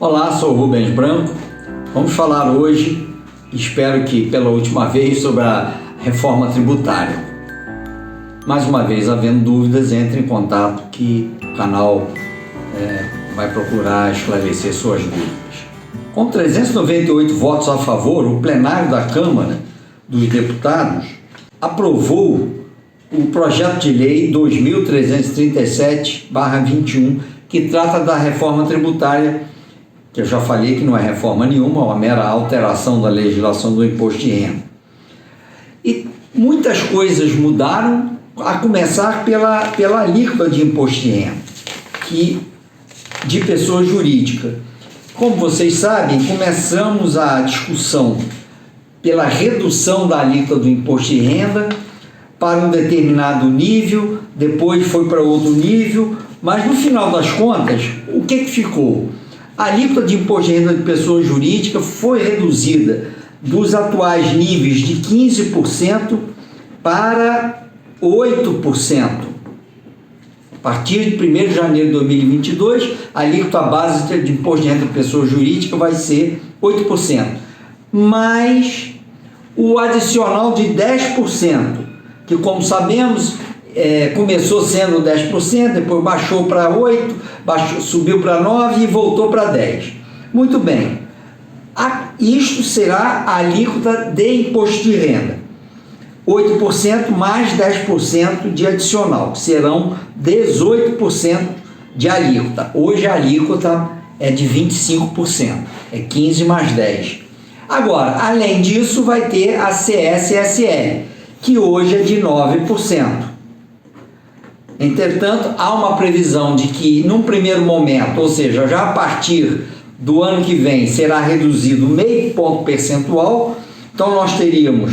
Olá, sou Rubens Branco. Vamos falar hoje, espero que pela última vez, sobre a reforma tributária. Mais uma vez, havendo dúvidas, entre em contato que o canal vai procurar esclarecer suas dúvidas. Com 398 votos a favor, o plenário da Câmara dos Deputados aprovou o projeto de lei 2337/21, que trata da reforma tributária, que eu já falei que não é reforma nenhuma, é uma mera alteração da legislação do imposto de renda. E muitas coisas mudaram, a começar pela alíquota de imposto de renda, de pessoa jurídica. Como vocês sabem, começamos a discussão pela redução da alíquota do imposto de renda para um determinado nível, depois foi para outro nível, mas no final das contas, o que ficou? A alíquota de imposto de renda de pessoa jurídica foi reduzida dos atuais níveis de 15% para 8%. A partir de 1º de janeiro de 2022, a alíquota base de imposto de renda de pessoa jurídica vai ser 8%. Mas o adicional de 10%, que, como sabemos, começou sendo 10%, depois baixou para 8%, subiu para 9% e voltou para 10%. Muito bem, isto será a alíquota de imposto de renda. 8% mais 10% de adicional, que serão 18% de alíquota. Hoje a alíquota é de 25%, é 15 mais 10. Agora, além disso, vai ter a CSSL, que hoje é de 9%. Entretanto, há uma previsão de que, num primeiro momento, ou seja, já a partir do ano que vem, será reduzido meio ponto percentual, então nós teríamos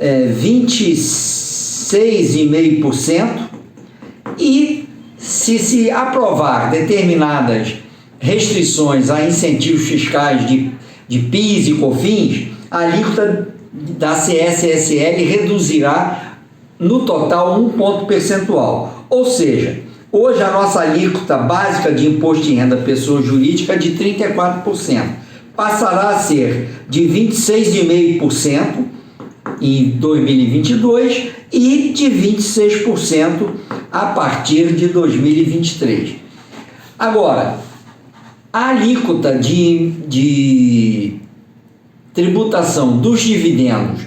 26,5%, e se aprovar determinadas restrições a incentivos fiscais de PIS e COFINS, a alíquota da CSSL reduzirá no total 1 ponto percentual. Ou seja, hoje a nossa alíquota básica de imposto de renda pessoa jurídica é de 34%. Passará a ser de 26,5% em 2022 e de 26% a partir de 2023. Agora, a alíquota de tributação dos dividendos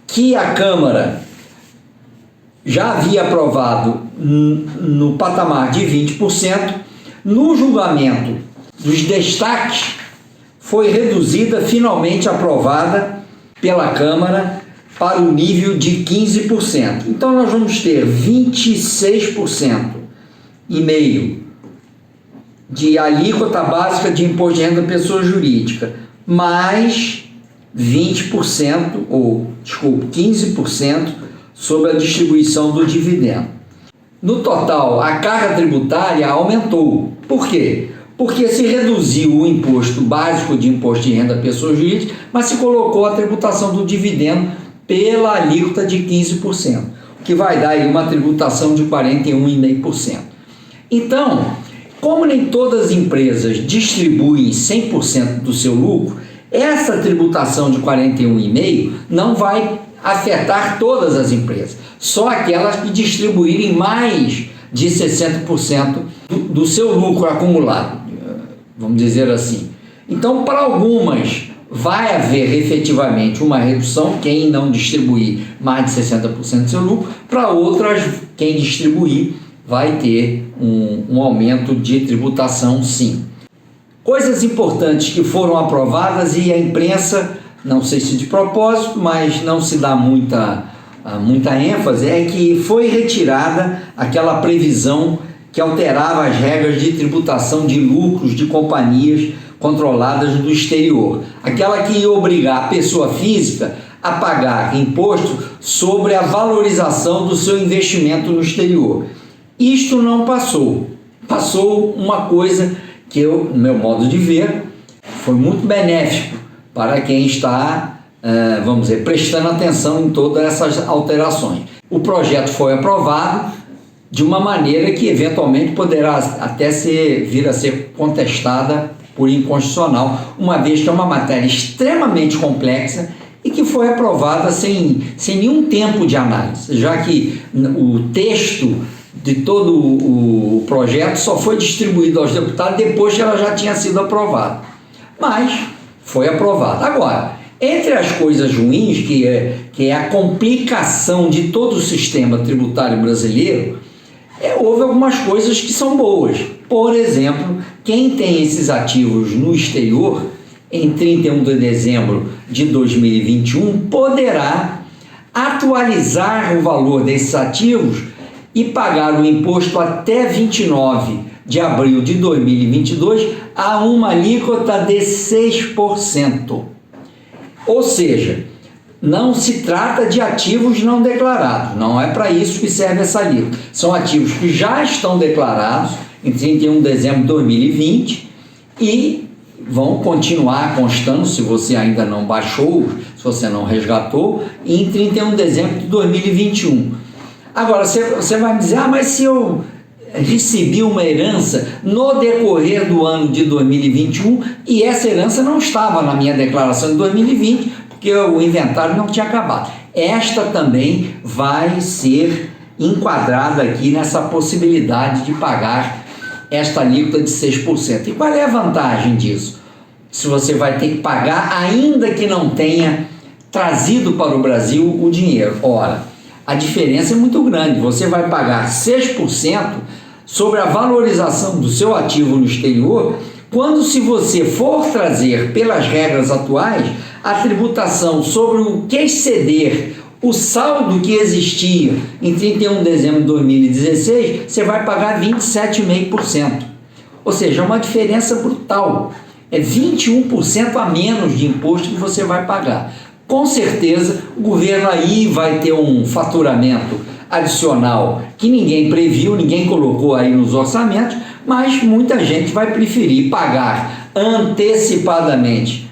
que a Câmara já havia aprovado no patamar de 20%, no julgamento dos destaques foi reduzida, finalmente aprovada pela Câmara, para o nível de 15%. Então nós vamos ter 26,5% de alíquota básica de imposto de renda pessoa jurídica, mais 15% sobre a distribuição do dividendo. No total, a carga tributária aumentou. Por quê? Porque se reduziu o imposto básico de imposto de renda pessoa jurídica, mas se colocou a tributação do dividendo pela alíquota de 15%, que vai dar aí uma tributação de 41,5%. Então, como nem todas as empresas distribuem 100% do seu lucro, essa tributação de 41,5% não vai afetar todas as empresas, só aquelas que distribuírem mais de 60% do seu lucro acumulado, vamos dizer assim. Então, para algumas, vai haver efetivamente uma redução, quem não distribuir mais de 60% do seu lucro, para outras, quem distribuir vai ter um aumento de tributação, sim. Coisas importantes que foram aprovadas e a imprensa, não sei se de propósito, mas não se dá muita ênfase, é que foi retirada aquela previsão que alterava as regras de tributação de lucros de companhias controladas do exterior. Aquela que ia obrigar a pessoa física a pagar imposto sobre a valorização do seu investimento no exterior. Isto não passou. Passou uma coisa que eu, no meu modo de ver, foi muito benéfico para quem está, vamos dizer, prestando atenção em todas essas alterações. O projeto foi aprovado de uma maneira que eventualmente poderá até vir a ser contestada por inconstitucional, uma vez que é uma matéria extremamente complexa e que foi aprovada sem nenhum tempo de análise, já que o texto de todo o projeto só foi distribuído aos deputados depois que ela já tinha sido aprovada. Mas foi aprovada. Agora, entre as coisas ruins, que é a complicação de todo o sistema tributário brasileiro, houve algumas coisas que são boas. Por exemplo, quem tem esses ativos no exterior, em 31 de dezembro de 2021, poderá atualizar o valor desses ativos e pagar o imposto até 29 de abril de 2022 a uma alíquota de 6%. Ou seja, não se trata de ativos não declarados, não é para isso que serve essa alíquota. São ativos que já estão declarados em 31 de dezembro de 2020 e vão continuar constando, se você ainda não baixou, se você não resgatou, em 31 de dezembro de 2021. Agora, você vai me dizer, mas se eu recebi uma herança no decorrer do ano de 2021 e essa herança não estava na minha declaração de 2020, porque o inventário não tinha acabado. Esta também vai ser enquadrada aqui nessa possibilidade de pagar esta alíquota de 6%. E qual é a vantagem disso? Se você vai ter que pagar ainda que não tenha trazido para o Brasil o dinheiro. Ora, a diferença é muito grande. Você vai pagar 6% sobre a valorização do seu ativo no exterior, quando, se você for trazer pelas regras atuais a tributação sobre o que exceder o saldo que existia em 31 de dezembro de 2016, você vai pagar 27,5%. Ou seja, é uma diferença brutal. É 21% a menos de imposto que você vai pagar. Com certeza, o governo aí vai ter um faturamento adicional que ninguém previu, ninguém colocou aí nos orçamentos, mas muita gente vai preferir pagar antecipadamente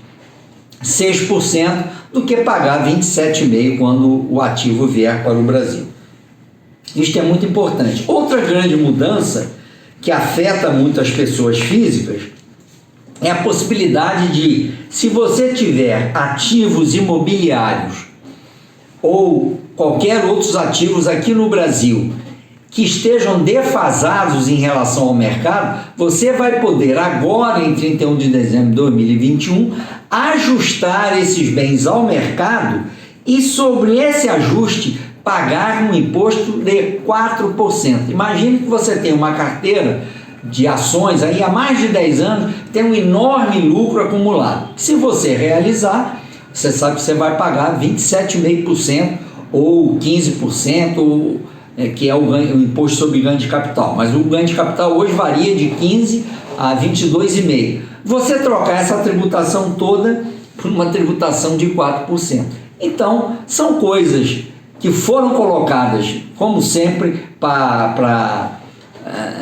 6% do que pagar 27,5% quando o ativo vier para o Brasil. Isto é muito importante. Outra grande mudança que afeta muitas pessoas físicas é a possibilidade de, se você tiver ativos imobiliários ou qualquer outros ativos aqui no Brasil que estejam defasados em relação ao mercado, você vai poder agora, em 31 de dezembro de 2021, ajustar esses bens ao mercado e, sobre esse ajuste, pagar um imposto de 4%. Imagine que você tem uma carteira de ações aí há mais de 10 anos, tem um enorme lucro acumulado. Se você realizar, você sabe que você vai pagar 27,5% ou 15%, que é o imposto sobre ganho de capital. Mas o ganho de capital hoje varia de 15% a 22,5%. Você trocar essa tributação toda por uma tributação de 4%. Então, são coisas que foram colocadas, como sempre,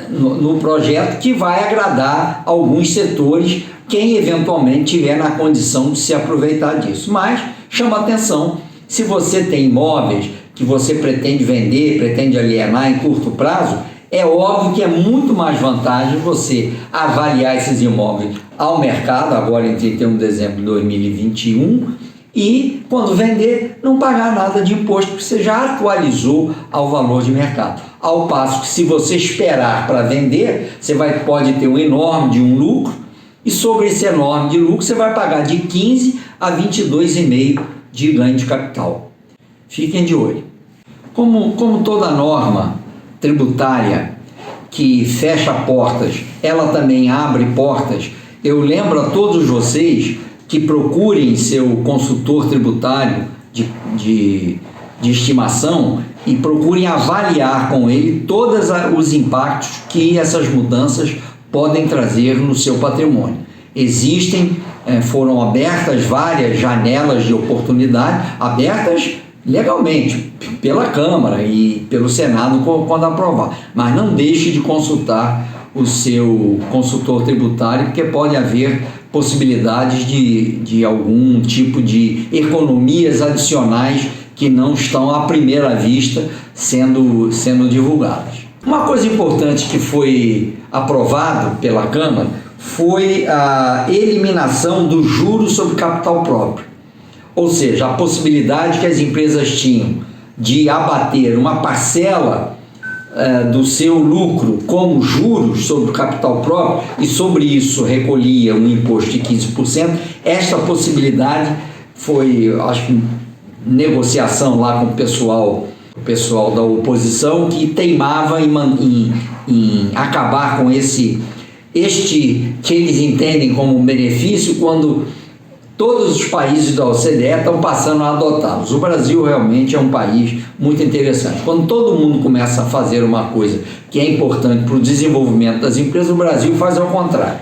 no projeto, que vai agradar alguns setores, quem eventualmente tiver na condição de se aproveitar disso. Mas chama atenção, se você tem imóveis que você pretende vender, pretende alienar em curto prazo, é óbvio que é muito mais vantagem você avaliar esses imóveis ao mercado, agora em 31 de dezembro de 2021, e quando vender, não pagar nada de imposto, porque você já atualizou ao valor de mercado. Ao passo que, se você esperar para vender, você pode ter um enorme lucro, e sobre esse enorme de lucro você vai pagar de 15% a 22,5% de ganho de capital. Fiquem de olho. Como toda norma tributária que fecha portas, ela também abre portas. Eu lembro a todos vocês que procurem seu consultor tributário de estimação e procurem avaliar com ele todos os impactos que essas mudanças podem trazer no seu patrimônio. Foram abertas várias janelas de oportunidade, abertas legalmente pela Câmara e pelo Senado quando aprovar, mas não deixe de consultar o seu consultor tributário, porque pode haver possibilidades de algum tipo de economias adicionais que não estão à primeira vista sendo divulgadas. Uma coisa importante que foi aprovado pela Câmara foi a eliminação do juros sobre capital próprio. Ou seja, a possibilidade que as empresas tinham de abater uma parcela do seu lucro como juros sobre o capital próprio e sobre isso recolhia um imposto de 15%. Esta possibilidade foi, acho que, negociação lá com o pessoal da oposição, que teimava em acabar com este que eles entendem como um benefício, quando todos os países da OCDE estão passando a adotá-los. O Brasil realmente é um país muito interessante. Quando todo mundo começa a fazer uma coisa que é importante para o desenvolvimento das empresas, o Brasil faz ao contrário.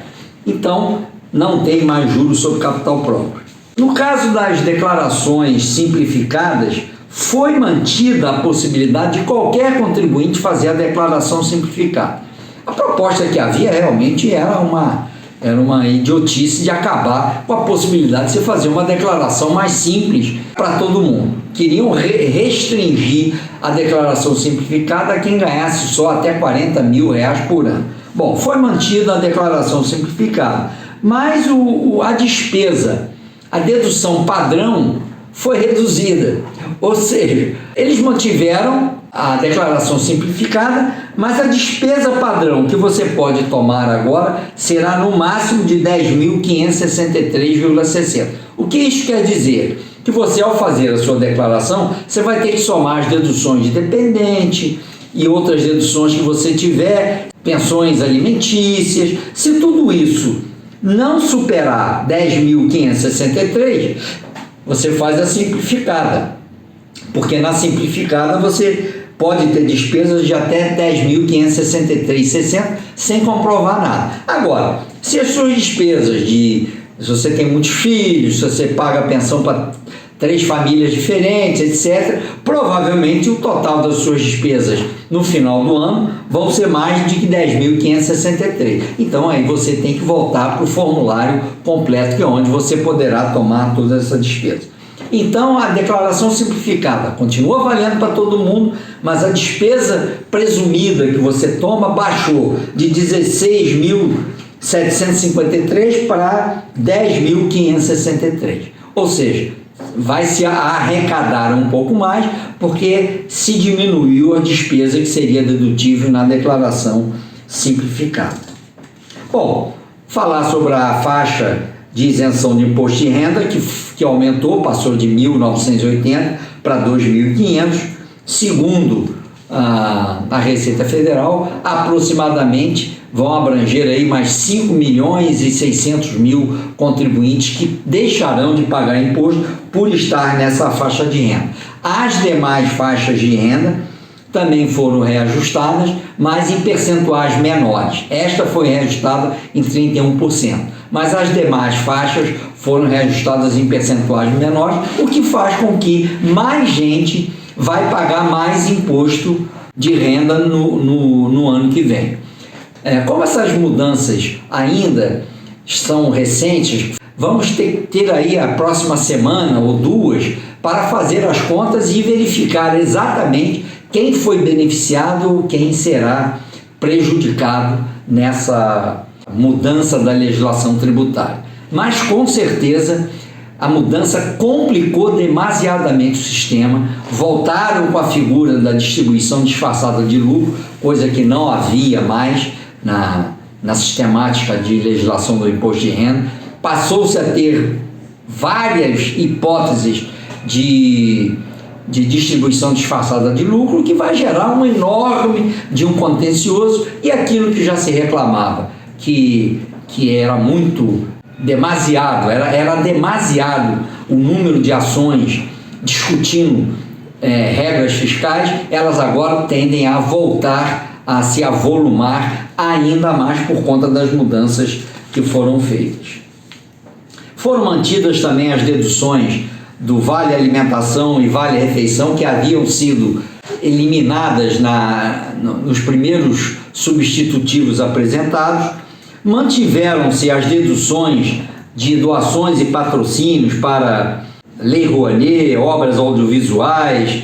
Então, não tem mais juros sobre capital próprio. No caso das declarações simplificadas, foi mantida a possibilidade de qualquer contribuinte fazer a declaração simplificada. A proposta que havia realmente era uma idiotice de acabar com a possibilidade de você fazer uma declaração mais simples para todo mundo. Queriam restringir a declaração simplificada a quem ganhasse só até R$40 mil por ano. Bom, foi mantida a declaração simplificada, mas a despesa, a dedução padrão, foi reduzida. Ou seja, eles mantiveram a declaração simplificada, mas a despesa padrão que você pode tomar agora será no máximo de 10.563,60. O que isso quer dizer? Que você, ao fazer a sua declaração, você vai ter que somar as deduções de dependente e outras deduções que você tiver, pensões alimentícias. Se tudo isso não superar 10.563, você faz a simplificada, porque na simplificada você pode ter despesas de até 10.563,60 sem comprovar nada. Agora, se as suas despesas se você tem muitos filhos, se você paga pensão para 3 famílias diferentes, etc., provavelmente o total das suas despesas no final do ano vão ser mais de 10.563. Então aí você tem que voltar para o formulário completo, que é onde você poderá tomar toda essa despesa. Então a declaração simplificada continua valendo para todo mundo, mas a despesa presumida que você toma baixou de 16.753 para 10.563. Ou seja, vai se arrecadar um pouco mais, porque se diminuiu a despesa que seria dedutível na declaração simplificada. Bom, falar sobre a faixa de isenção de imposto de renda, que aumentou, passou de 1.980 para 2.500, segundo a Receita Federal, aproximadamente vão abranger aí mais 5.600.000 contribuintes que deixarão de pagar imposto por estar nessa faixa de renda. As demais faixas de renda também foram reajustadas, mas em percentuais menores. Esta foi reajustada em 31%, mas as demais faixas foram reajustadas em percentuais menores, o que faz com que mais gente vai pagar mais imposto de renda no ano que vem. Como essas mudanças ainda são recentes, vamos ter aí a próxima semana ou duas para fazer as contas e verificar exatamente quem foi beneficiado, quem será prejudicado nessa mudança da legislação tributária. Mas, com certeza, a mudança complicou demasiadamente o sistema, voltaram com a figura da distribuição disfarçada de lucro, coisa que não havia mais na sistemática de legislação do imposto de renda. Passou-se a ter várias hipóteses de distribuição disfarçada de lucro, que vai gerar um enorme de um contencioso, e aquilo que já se reclamava, que era demasiado, era demasiado o número de ações discutindo regras fiscais, elas agora tendem a voltar a se avolumar ainda mais por conta das mudanças que foram feitas. Foram mantidas também as deduções do Vale Alimentação e Vale Refeição, que haviam sido eliminadas nos primeiros substitutivos apresentados. Mantiveram-se as deduções de doações e patrocínios para Lei Rouanet, obras audiovisuais,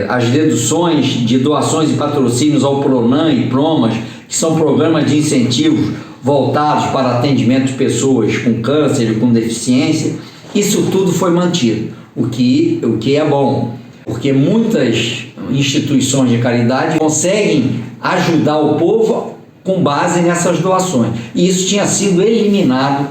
as deduções de doações e patrocínios ao PRONAM e PROMAS, que são programas de incentivos voltados para atendimento de pessoas com câncer e com deficiência. Isso tudo foi mantido, o que é bom, porque muitas instituições de caridade conseguem ajudar o povo com base nessas doações. E isso tinha sido eliminado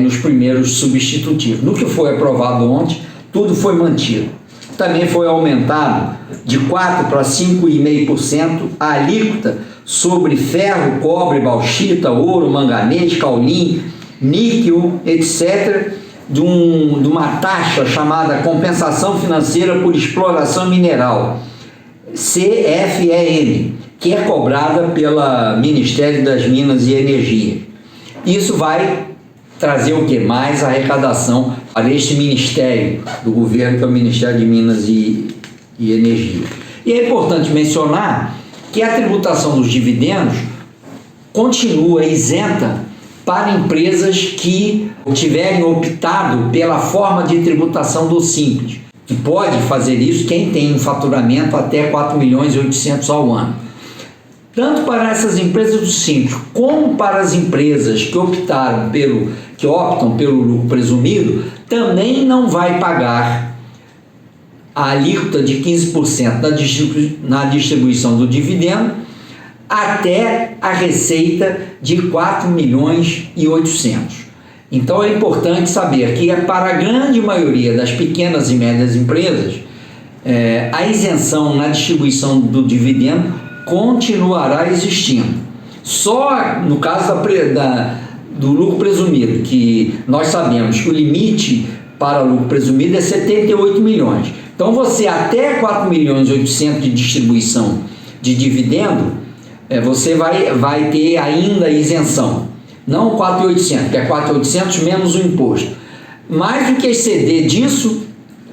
nos primeiros substitutivos. No que foi aprovado ontem, tudo foi mantido. Também foi aumentado de 4% para 5,5% a alíquota sobre ferro, cobre, bauxita, ouro, manganês, caulin, níquel, etc., de uma taxa chamada Compensação Financeira por Exploração Mineral, CFEM, que é cobrada pelo Ministério das Minas e Energia. Isso vai trazer o que? Mais arrecadação para este ministério do governo, que é o Ministério de Minas e Energia. E é importante mencionar que a tributação dos dividendos continua isenta para empresas que tiverem optado pela forma de tributação do Simples, que pode fazer isso quem tem um faturamento até 4.800.000 ao ano. Tanto para essas empresas do Simples, como para as empresas que optam pelo lucro presumido, também não vai pagar a alíquota de 15% na distribuição do dividendo até a receita de 4.800.000. Então é importante saber que para a grande maioria das pequenas e médias empresas, a isenção na distribuição do dividendo continuará existindo. Só no caso do lucro presumido, que nós sabemos que o limite para o lucro presumido é 78 milhões. Então você até 4.800.000 de distribuição de dividendo, você vai ter ainda isenção. Não 4.800, que é 4.800 menos o imposto. Mais do que exceder disso,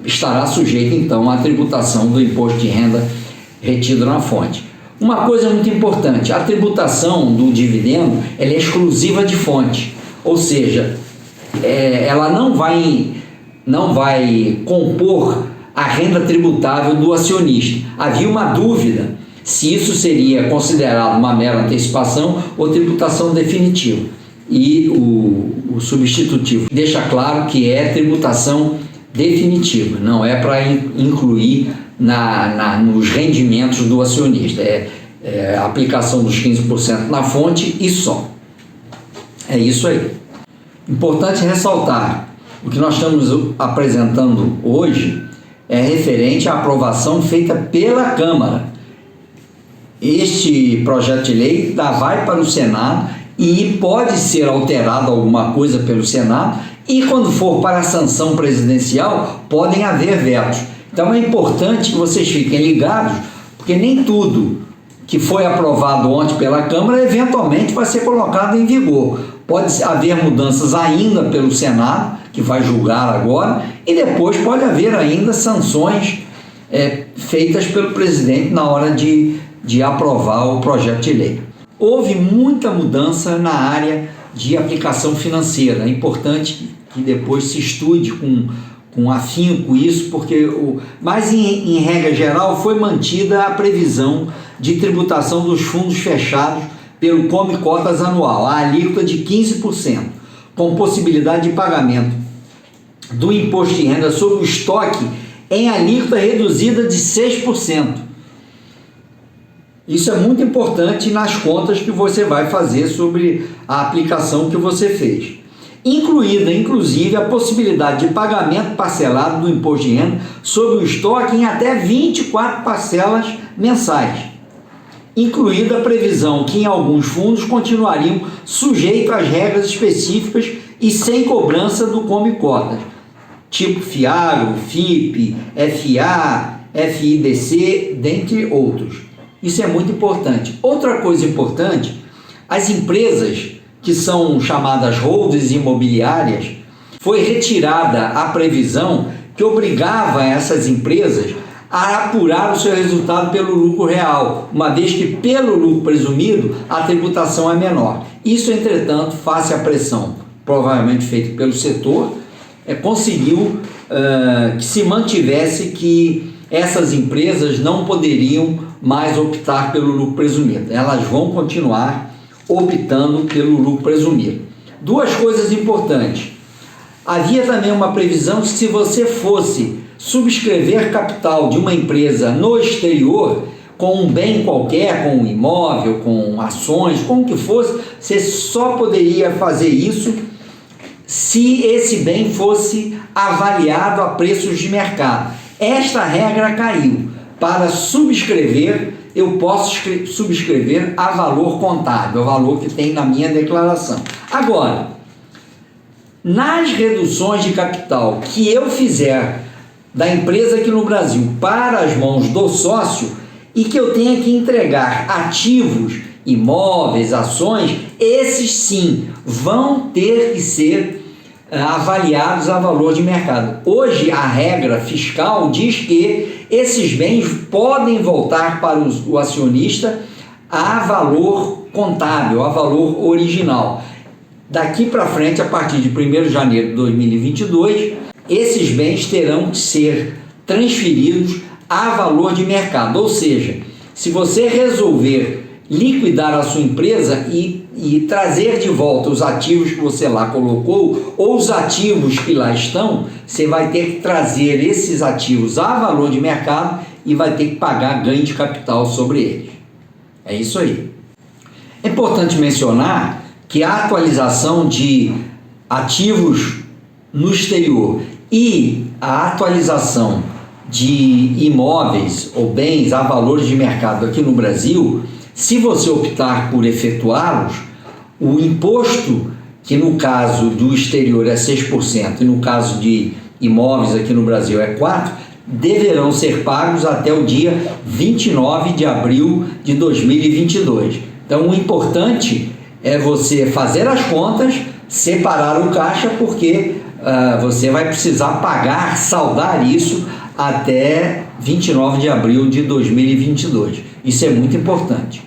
estará sujeito então à tributação do imposto de renda retido na fonte. Uma coisa muito importante, a tributação do dividendo ela é exclusiva de fonte, ou seja, ela não vai compor a renda tributável do acionista. Havia uma dúvida se isso seria considerado uma mera antecipação ou tributação definitiva. E o substitutivo deixa claro que é tributação definitiva, não é para incluir nos rendimentos do acionista, é a aplicação dos 15% na fonte e só. É isso aí. Importante ressaltar, o que nós estamos apresentando hoje é referente à aprovação feita pela Câmara. Este projeto de lei vai para o Senado e pode ser alterado alguma coisa pelo Senado, e quando for para a sanção presidencial podem haver vetos. Então é importante que vocês fiquem ligados, porque nem tudo que foi aprovado ontem pela Câmara eventualmente vai ser colocado em vigor. Pode haver mudanças ainda pelo Senado, que vai julgar agora, e depois pode haver ainda sanções feitas pelo presidente na hora de aprovar o projeto de lei. Houve muita mudança na área de aplicação financeira. É importante que depois se estude com afinco isso, porque mas em regra geral foi mantida a previsão de tributação dos fundos fechados pelo Come Cotas anual, a alíquota de 15%, com possibilidade de pagamento do imposto de renda sobre o estoque em alíquota reduzida de 6%. Isso é muito importante nas contas que você vai fazer sobre a aplicação que você fez. Incluída, inclusive, a possibilidade de pagamento parcelado do imposto de renda sobre o estoque em até 24 parcelas mensais. Incluída a previsão que em alguns fundos continuariam sujeitos às regras específicas e sem cobrança do Come Cotas, tipo FIAGRO, FIP, FA, FIDC, dentre outros. Isso é muito importante. Outra coisa importante, as empresas que são chamadas holdings imobiliárias, foi retirada a previsão que obrigava essas empresas a apurar o seu resultado pelo lucro real, uma vez que pelo lucro presumido a tributação é menor. Isso, entretanto, face à pressão provavelmente feita pelo setor, conseguiu que se mantivesse que essas empresas não poderiam mais optar pelo lucro presumido. Elas vão continuar optando pelo lucro presumido. Duas coisas importantes. Havia também uma previsão que, se você fosse subscrever capital de uma empresa no exterior, com um bem qualquer, com um imóvel, com ações, com o que fosse, você só poderia fazer isso se esse bem fosse avaliado a preços de mercado. Esta regra caiu. Para subscrever, eu posso subscrever a valor contábil, o valor que tem na minha declaração. Agora, nas reduções de capital que eu fizer da empresa aqui no Brasil para as mãos do sócio e que eu tenha que entregar ativos, imóveis, ações, esses sim vão ter que ser avaliados a valor de mercado. Hoje a regra fiscal diz que esses bens podem voltar para o acionista a valor contábil, a valor original. Daqui para frente, a partir de 1º de janeiro de 2022, esses bens terão que ser transferidos a valor de mercado. Ou seja, se você resolver liquidar a sua empresa e trazer de volta os ativos que você lá colocou ou os ativos que lá estão, você vai ter que trazer esses ativos a valor de mercado e vai ter que pagar ganho de capital sobre eles. É isso aí. É importante mencionar que a atualização de ativos no exterior e a atualização de imóveis ou bens a valores de mercado aqui no Brasil, se você optar por efetuá-los, o imposto, que no caso do exterior é 6% e no caso de imóveis aqui no Brasil é 4%, deverão ser pagos até o dia 29 de abril de 2022. Então, o importante é você fazer as contas, separar o caixa, porque você vai precisar pagar, saldar isso até 29 de abril de 2022. Isso é muito importante.